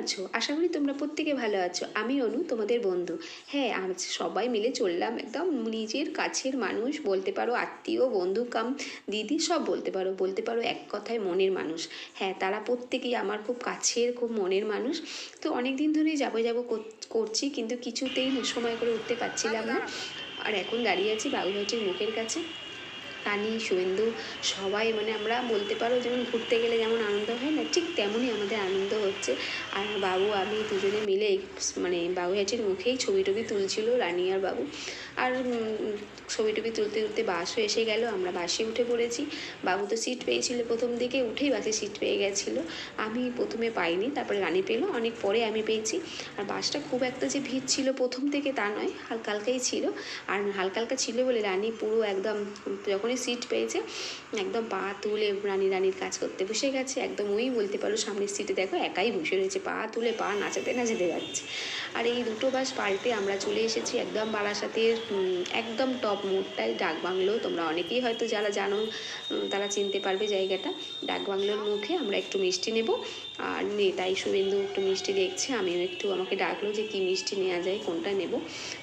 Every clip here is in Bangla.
আছো? আশা করি তোমরা প্রত্যেকে ভালো আছো। আমি অনু, তোমাদের বন্ধু। হ্যাঁ, আজ সবাই মিলে চললাম, একদম নিজের কাছের মানুষ বলতে পারো, আত্মীয় বন্ধু কাম দিদি সব বলতে পারো এক কথায় মনের মানুষ। হ্যাঁ, তারা প্রত্যেকেই আমার খুব কাছের, খুব মনের মানুষ। তো অনেক দিন ধরেই যাবো করছি, কিন্তু কিছুতেই সময় করে উঠতে পারছিলাম না। আর এখন দাঁড়িয়ে আছি বাবুঘাটের মুখের কাছে। রানী, শুভেন্দু সবাই, মানে আমরা বলতে পারো যেমন ঘুরতে গেলে যেমন আনন্দ হয় না, ঠিক তেমনই আমাদের আনন্দ হচ্ছে। আর বাবু আমি দুজনে মিলে মানে বাবুঘাটির মুখেই ছবি টবি তুলছিল, রানী আর বাবু। আর ছবি টবি তুলতে তুলতে বাসও এসে গেল, আমরা বাসে উঠে পড়েছি। বাবু তো সিট পেয়েছিল, প্রথম দিকে উঠেই বাসে সিট পেয়ে গেছিলো। আমি প্রথমে পাইনি, তারপরে রানী পেলো, অনেক পরে আমি পেয়েছি। আর বাসটা খুব একটা যে ভিড় ছিল প্রথম থেকে তা নয়, হালকা হালকাই ছিল। আর হালকা হালকা ছিল বলে রানী পুরো একদম যখনই সিট পেয়েছে একদম পা তুলে রানীর কাজ করতে বসে গেছে। একদম ওই বলতে পারো সামনের সিটে দেখো একাই বসে রয়েছে, পা তুলে পা নাচাতে নাচাতে যাচ্ছে। আর এই দুটো বাস পাল্টে আমরা চলে এসেছি একদম বারাসাতের একদম টপ মোড়টায় ডাকবাংলো। তোমরা অনেকেই হয়তো যারা জানো তারা চিনতে পারবে জায়গাটা। ডাকবাংলোর মুখে আমরা একটু মিষ্টি নেব। আর তাই শুভেন্দু একটু মিষ্টি দেখছে, আমিও একটু, আমাকে ডাকলো যে কী মিষ্টি নেওয়া যায়, কোনটা নেব।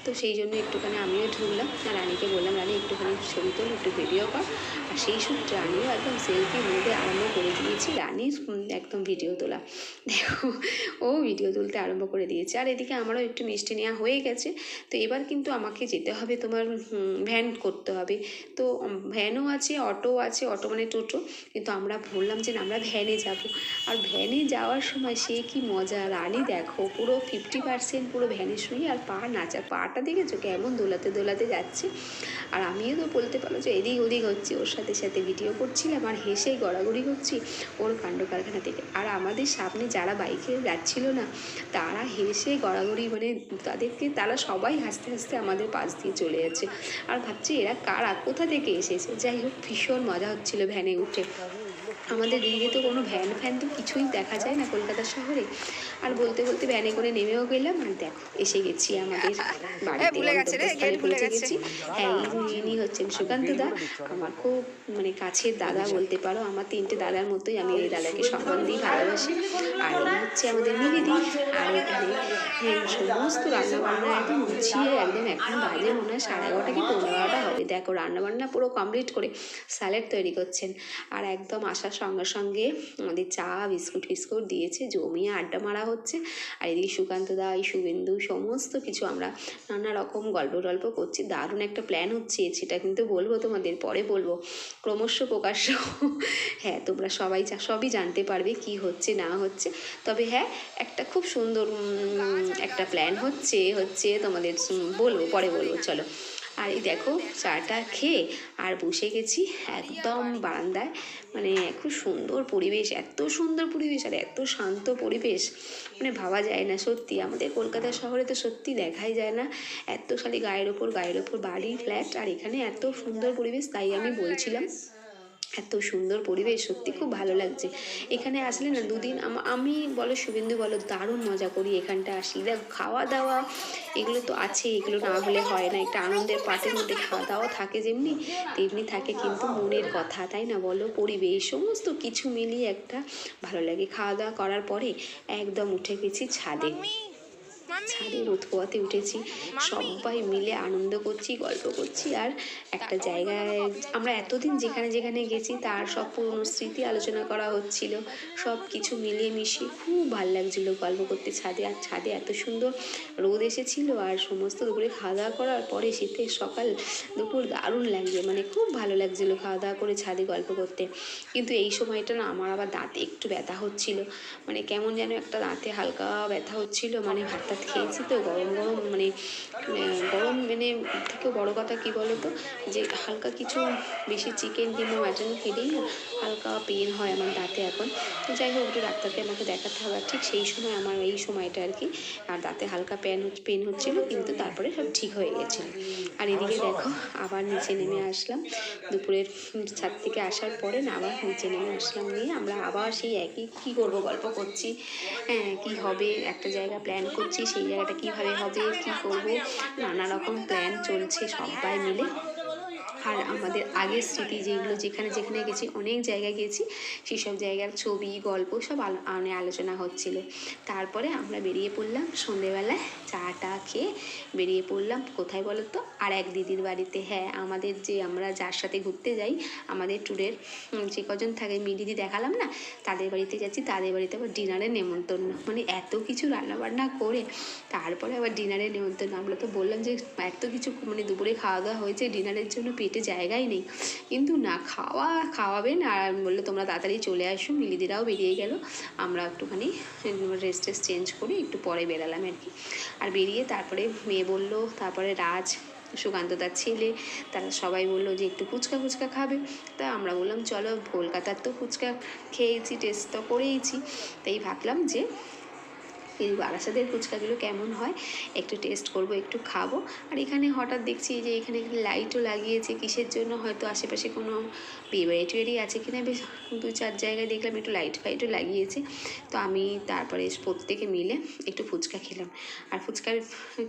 তো সেই জন্য একটুখানি আমিও ঢুকলাম। আর রানীকে বললাম, রানী একটুখানি ছবি তোল, একটু ভিডিও কর। আর সেই সূত্রে রানীও একদম সেলফি মুডে আরম্ভ করে দিয়েছি। রানীর একদম ভিডিও তোলা, দেখো ও ভিডিও তুলতে আরম্ভ করে দিয়েছে। আর এদিকে আমারও একটু মিষ্টি নেওয়া হয়ে গেছে। তো এবার কিন্তু আমাকে যেতে হবে তোমার ভ্যান করতে হবে। তো ভ্যানও আছে, অটো আছে, অটো মানে টোটো, কিন্তু আমরা বললাম যে আমরা ভ্যানে যাব। আর ভ্যানে যাওয়ার সময় সে কি মজা, রানী দেখো পুরো 50% পুরো ভ্যানে শুয়ে আর পা নাচা, পাটা দেখেছো কেমন দোলাতে দোলাতে যাচ্ছে। আর আমিও তো বলতে পারো যে এদিক ওদিক হচ্ছে, ওর সাথে সাথে ভিডিও করছিলাম আর হেসে গড়াগড়ি করছি ওর কাণ্ড কারখানা থেকে। আর আমাদের সামনে যারা বাইকে যাচ্ছিল না তারা হেসে গড়াগড়ি, মানে তারা সবাই হাসতে হাসতে আমাদের পাশ দিয়ে চলে যাচ্ছে। আর ভাবছি এরা কারা, কোথা থেকে এসেছে। যাই হোক, ভীষণ মজা হচ্ছিল ভ্যানে উঠে। আমাদের দিদিকে তো কোনো ভ্যান ফ্যান তো কিছুই দেখা যায় না কলকাতা শহরে। আর বলতে বলতে ভ্যানে করে নেমেও গেলাম। আর দেখো এসে গেছি আমাদের বাড়িতে, গন্তব্যস্থলে পৌঁছে গেছি। হ্যাঁ, ইনি হচ্ছেন সুকান্ত দা, আমার খুব মানে কাছের দাদা বলতে পারো। আমার 3টে দাদার মতোই, আমি এই দাদাকে সম্মান দিই, ভালোবাসি। আর এই হচ্ছে আমাদের মিলিদি। আর এখানে সমস্ত রান্নাবান্না একদম গুছিয়ে একদম, এখন বাজে মনে হয় 11:30 কি 11:15 হবে। দেখো রান্নাবান্না পুরো কমপ্লিট করে স্যালাড তৈরি করছেন। আর একদম আসার সঙ্গে সঙ্গে আমাদের চা বিস্কুট ফিস্কুট দিয়েছে, জমিয়ে আড্ডা মারা হচ্ছে। আর এদিকে সুকান্ত দা, এই শুভেন্দু, সমস্ত কিছু আমরা নানা রকম গল্প টল্প করছি। দারুণ একটা প্ল্যান হচ্ছে, সেটা কিন্তু বলবো তোমাদের, পরে বলবো, ক্রমশ প্রকাশ্য। হ্যাঁ, তোমরা সবই জানতে পারবে কি হচ্ছে না হচ্ছে। তবে হ্যাঁ, একটা খুব সুন্দর একটা প্ল্যান হচ্ছে তোমাদের বলবো, পরে বলবো, চলো। আর এই দেখো চাটা খেয়ে আর বসে গেছি একদম বারান্দায়। মানে খুব সুন্দর পরিবেশ, এত সুন্দর পরিবেশ আর এত শান্ত পরিবেশ, মানে ভাবা যায় না। সত্যি আমাদের কলকাতা শহরে তো সত্যি দেখাই যায় না, এত খালি গায়ের ওপর বাড়ি, ফ্ল্যাট, আর এখানে এত সুন্দর পরিবেশ। তাই আমি বলছিলাম এত সুন্দর পরিবেশ, সত্যি খুব ভালো লাগছে। এখানে আসলে না দুদিন আমি বলো শুভেন্দু বলো দারুণ মজা করি এখানটা আসি। দেখো খাওয়া দাওয়া এগুলো তো আছে, এগুলো না হলে হয় না। একটা আনন্দের পার্টির মধ্যে খাওয়া দাওয়া থাকে যেমনি তেমনি থাকে কিন্তু মনের কথা, তাই না বলো, পরিবেশ সমস্ত কিছু মিলিয়ে একটা ভালো লাগে। খাওয়া দাওয়া করার পরে একদম উঠে গেছি ছাদে। ছাদে রোদ পোয়াতে উঠেছি, সবাই মিলে আনন্দ করছি, গল্প করছি। আর একটা জায়গায় আমরা এতদিন যেখানে যেখানে গেছি তার সব পুরনো স্মৃতি আলোচনা করা হচ্ছিল। সব কিছু মিলিয়ে মিশিয়ে খুব ভালো লাগছিলো গল্প করতে ছাদে। আর ছাদে এত সুন্দর রোদ এসেছিল, আর সমস্ত দুপুরে খাওয়া দাওয়া করার পরে শীতের সকাল দুপুর দারুণ লাগছে, মানে খুব ভালো লাগছিলো খাওয়া দাওয়া করে ছাদে গল্প করতে। কিন্তু এই সময়টা না আমার আবার দাঁতে একটু ব্যথা হচ্ছিল, মানে কেমন যেন একটা দাঁতে হালকা ব্যথা হচ্ছিল। মানে ভাত টাত খেয়েছি তো গরম গরম, মানে গরম, মানে থেকেও বড় কথা কী বলো তো, যে হালকা কিছু বেশি চিকেন কিংবা মাটন খেলেই না হালকা পেন হয় আমার দাঁতে এখন। তো যাই হোক, একটু ডাক্তারকে আমাকে দেখাতে হবে। ঠিক সেই সময় আমার এই সময়টা আর কি, আর দাঁতে হালকা পেন হচ্ছিলো, কিন্তু তারপরে সব ঠিক হয়ে গেছিলো। আর এদিকে দেখো আবার নিচে নেমে আসলাম দুপুরের ছাদ থেকে আসার পরে, না আবার নিচে নেমে আসলাম, নিয়ে আমরা আবার সেই একই কী করবো গল্প করছি। হ্যাঁ, কী হবে, একটা জায়গা প্ল্যান করছি, সেই জায়গাটা কীভাবে হবে, কী করবো, নানা রকম প্ল্যান চলছে সবাই মিলে। আর আমাদের আগের স্মৃতি যেগুলো যেখানে যেখানে গেছি, অনেক জায়গায় গেছি, সেসব জায়গার ছবি গল্প সব আলোচনা হচ্ছিল। তারপরে আমরা বেরিয়ে পড়লাম সন্ধেবেলায়, চা টা খেয়ে বেরিয়ে পড়লাম কোথায় বলো তো, আর এক দিদির বাড়িতে। হ্যাঁ, আমাদের যে আমরা যার সাথে ঘুরতে যাই, আমাদের ট্যুরের যে কজন থাকে দিদি দেখালাম না, তাদের বাড়িতে যাচ্ছি। তাদের বাড়িতে আবার ডিনারের নেমন্তন্ন, মানে এত কিছু রান্নাবান্না করে তারপরে আবার ডিনারের নেমন্তন্ন। আমরা তো বললাম যে এত কিছু মানে দুপুরে খাওয়া দাওয়া হয়েছে, ডিনারের জন্য পেটে জায়গাই নেই, কিন্তু না, খাওয়াবেন। আর বললো তোমরা তাড়াতাড়ি চলে আসো। মিলিদিরাও বেরিয়ে গেল, আমরা একটুখানি রেস্ট চেঞ্জ করে একটু পরে বেরালাম আর কি। আর বেরিয়ে তারপরে মেয়ে বললো, তারপরে রাজ, সুকান্ত তার ছেলে, তারা সবাই বললো যে একটু ফুচকা খাবে। তা আমরা বললাম চলো, কলকাতার তো ফুচকা খেয়েছি, টেস্ট তো করেইছি, তাই ভাবলাম যে এই বারাসাতের ফুচকাগুলো কেমন হয় একটু টেস্ট করব, একটু খাবো। আর এখানে হঠাৎ দেখছি যে এখানে লাইটও লাগিয়েছে, কিসের জন্য হয়তো আশেপাশে কোনো বিয়ে টিয়ে আছে কিনা, বেশ 2-4 জায়গায় দেখলাম একটু লাইট ফাইটও লাগিয়েছে। তো আমি তারপরে প্রত্যেকে মিলে একটু ফুচকা খেলাম। আর ফুচকা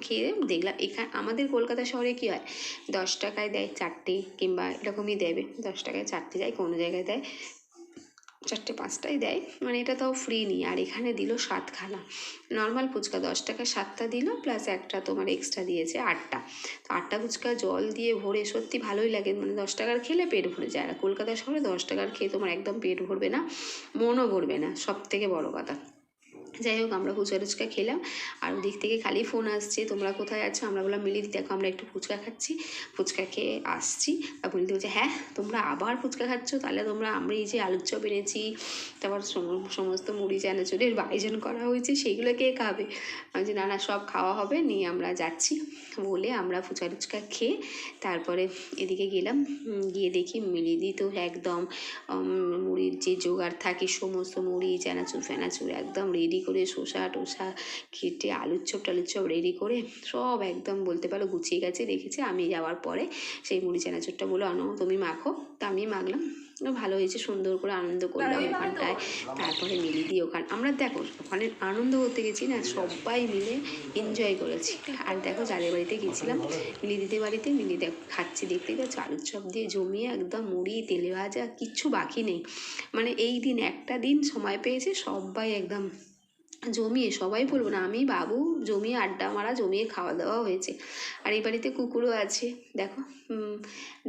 খেয়ে দেখলাম এখানে আমাদের কলকাতা শহরে কী হয়, 10 টাকায় দেয় 4টে, কিংবা এরকমই দেবে, 10 টাকায় 4টে দেয়, কোনো জায়গায় দেয় 4টে 5টাই দেয়, মানে এটা তাও ফ্রি নিই। আর এখানে দিল 7খানা নর্মাল ফুচকা, 10 টাকা 7টা দিল, প্লাস একটা তোমার এক্সট্রা দিয়েছে 8টা। তো 8টা ফুচকা জল দিয়ে ভরে সত্যি ভালোই লাগে, মানে 10 টাকার খেলে পেট ভরে যায়। আর কলকাতা শহরে 10 টাকার খেয়ে তোমার একদম পেট ভরবে না, মনও ভরবে না, সব থেকে বড় কথা। যাই হোক, আমরা ফুচকা খেলাম। আর ওদিক থেকে খালি ফোন আসছে, তোমরা কোথায় আছো? আমরা বললাম মিলিদি দেখো আমরা একটু ফুচকা খাচ্ছি, ফুচকা খেয়ে আসছি। আর মিলিদি বলছে হ্যাঁ তোমরা আবার ফুচকা খাচ্ছ, তাহলে তোমরা আমরা এই যে আলুর চপ এনেছি, তারপর সমস্ত মুড়ি চানাচুরের আয়োজন করা হয়েছে, সেগুলো কে খাবে? আমি যে না সব খাওয়া হবে, নিয়ে আমরা যাচ্ছি বলে আমরা ফুচকা খেয়ে তারপরে এদিকে গেলাম। গিয়ে দেখি মিলিদি তো একদম মুড়ির যে জোগাড় থাকে, সমস্ত মুড়ি চানাচুর ফেনাচুর একদম রেডি করে, শসা টোসা কেটে আলুর চপ রেডি করে সব একদম বলতে পারো গুছিয়ে গেছে রেখেছে। আমি যাওয়ার পরে সেই মুড়ি চানাচুরটা বলো আনো তুমি মাখো, তা আমি মাখলাম, ভালো হয়েছে, সুন্দর করে আনন্দ করলাম ওখানটায়। তারপরে মিলিদি আমরা দেখো ওখানে আনন্দ করতে গেছি না, সবাই মিলে এনজয় করেছি। আর দেখো যাদের বাড়িতে গেছিলাম, মিলিদিদের বাড়িতে, মিলি দেখো খাচ্ছি, দেখতে পাচ্ছ আলুর চপ দিয়ে জমিয়ে একদম মুড়ি তেলে ভাজা, কিচ্ছু বাকি নেই। মানে এই দিন একটা দিন সময় পেয়েছে সবাই একদম জমিয়ে, সবাই বলবো না, আমি বাবু জমিয়ে আড্ডা মারা, জমিয়ে খাওয়া দাওয়া হয়েছে। আর এই বাড়িতে কুকুরও আছে, দেখো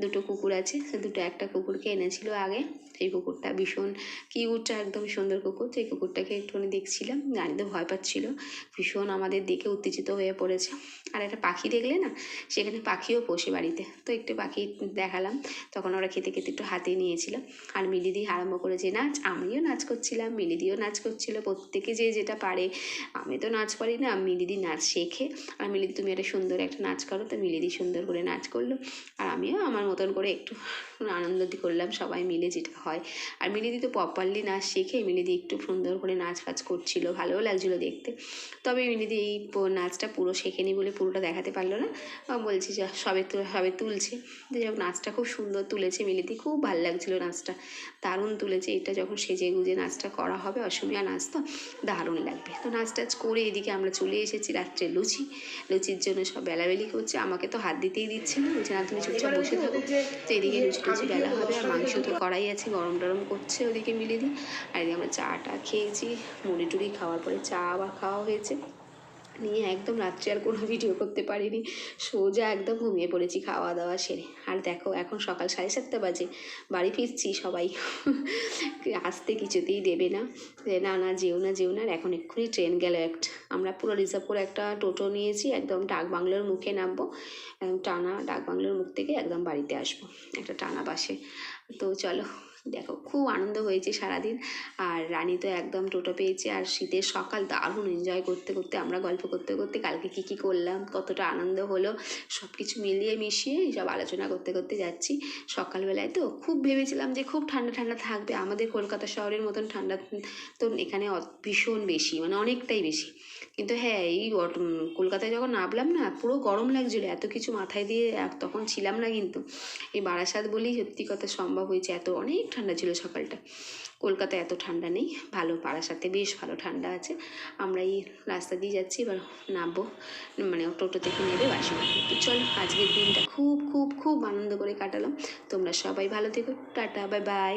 2টো কুকুর আছে, সে একটা কুকুরকে এনেছিল আগে, সেই কুকুরটা ভীষণ কিউট, একদম সুন্দর কুকুর। সেই কুকুরটাকে একটুখানি দেখছিলাম, জানি তো ভয় পাচ্ছিল ভীষণ, আমাদের দেখে উত্তেজিত হয়ে পড়েছে। আর একটা পাখি দেখলে না, সেখানে পাখিও পোষে বাড়িতে, তো একটু পাখি দেখালাম। তখন ওরা খেতে খেতে একটু হাতে নিয়েছিল। আর মিলিদি আরম্ভ করেছে নাচ, আমিও নাচ করছিলাম, মিলিদিও নাচ করছিল, প্রত্যেকে যে যেটা পারে। আমি তো নাচ পারি না, মিলিদি নাচ শেখে। আর মিলিদি তুমি একটা সুন্দর একটা নাচ করো, তো মিলিদি সুন্দর করে নাচ করলো, আর আমিও আমার মতন করে একটু আনন্দ করলাম, সবাই মিলে যেটা হয়। আর মিলিদি তো প্রপারলি নাচ শেখে, মিলিদি একটু সুন্দর করে নাচ ফাচ করছিল, ভালোও লাগছিলো দেখতে। তবে মিলিদি এই নাচটা পুরো শেখেনি বলে পুরোটা দেখাতে পারলো না, বলছি যে সবে তুলছে। যাই হোক, নাচটা খুব সুন্দর তুলেছে মিলিদি, খুব ভালো লাগছিলো নাচটা, দারুণ তুলেছে। এটা যখন সেজে গুজে নাচটা করা হবে, অসমীয়া নাচ তো দারুণ লাগবে। তো নাচ টাচ করে এদিকে আমরা চলে এসেছি রাত্রে লুচির জন্য সব বেলাবেলি করছে, আমাকে তো হাত দিতেই দিচ্ছে না, বলছে না তুমি চুপচাপ বসে থাকো। তো এদিকে লুচি বেলা হবে, আর মাংস তো কড়াই আছে, গরম টরম করছে ওদিকে মিলিদি। আর এদিকে আমরা চা টা খেয়েছি, মুড়ি টুড়ি খাওয়ার পরে চা আবার খাওয়া হয়েছে, নিয়ে একদম রাত্রে আর কোনো ভিডিও করতে পারিনি, সোজা একদম ঘুমিয়ে পড়েছি খাওয়া দাওয়া সেরে। আর দেখো এখন সকাল 7:30 বাজে, বাড়ি ফিরছি, সবাই আসতে কিছুতেই দেবে না, না যেও না। আর এখন এক্ষুনি ট্রেন গেল একটা, আমরা পুরো রিজার্ভ করে একটা টোটো নিয়েছি, একদম ডাকবাংলোর মুখে নামবো, টানা ডাকবাংলোর মুখ থেকে একদম বাড়িতে আসবো একটা টানা বাসে। তো চলো, দেখো খুব আনন্দ হয়েছে সারাদিন। আর রানী তো একদম টোটো পেয়েছে, আর শীতের সকাল দারুণ এনজয় করতে করতে, আমরা গল্প করতে করতে কালকে কী করলাম, কতটা আনন্দ হলো, সব কিছু মিলিয়ে মিশিয়ে সব আলোচনা করতে করতে যাচ্ছি। সকালবেলায় তো খুব ভেবেছিলাম যে খুব ঠান্ডা থাকবে, আমাদের কলকাতা শহরের মতন ঠান্ডা তো এখানে ভীষণ বেশি, মানে অনেকটাই বেশি। কিন্তু হ্যাঁ, এই কলকাতায় যখন নামলাম না, পুরো গরম লাগছিলো, এত কিছু মাথায় দিয়ে তখন ছিলাম না, কিন্তু এই বারাসাত বলেই সত্যি কথা সম্ভব হয়েছে, এত অনেক ঠান্ডা ছিল সকালটা। কলকাতায় এত ঠান্ডা নেই, ভালো বারাসাতে বেশ ভালো ঠান্ডা আছে। আমরা এই রাস্তা দিয়ে যাচ্ছি, এবার নামবো, মানে টোটো থেকে নেবে বাসুদেবপুর। তো চলো, আজকের দিনটা খুব খুব খুব আনন্দ করে কাটালাম। তোমরা সবাই ভালো থেকো, টাটা, বাই বাই।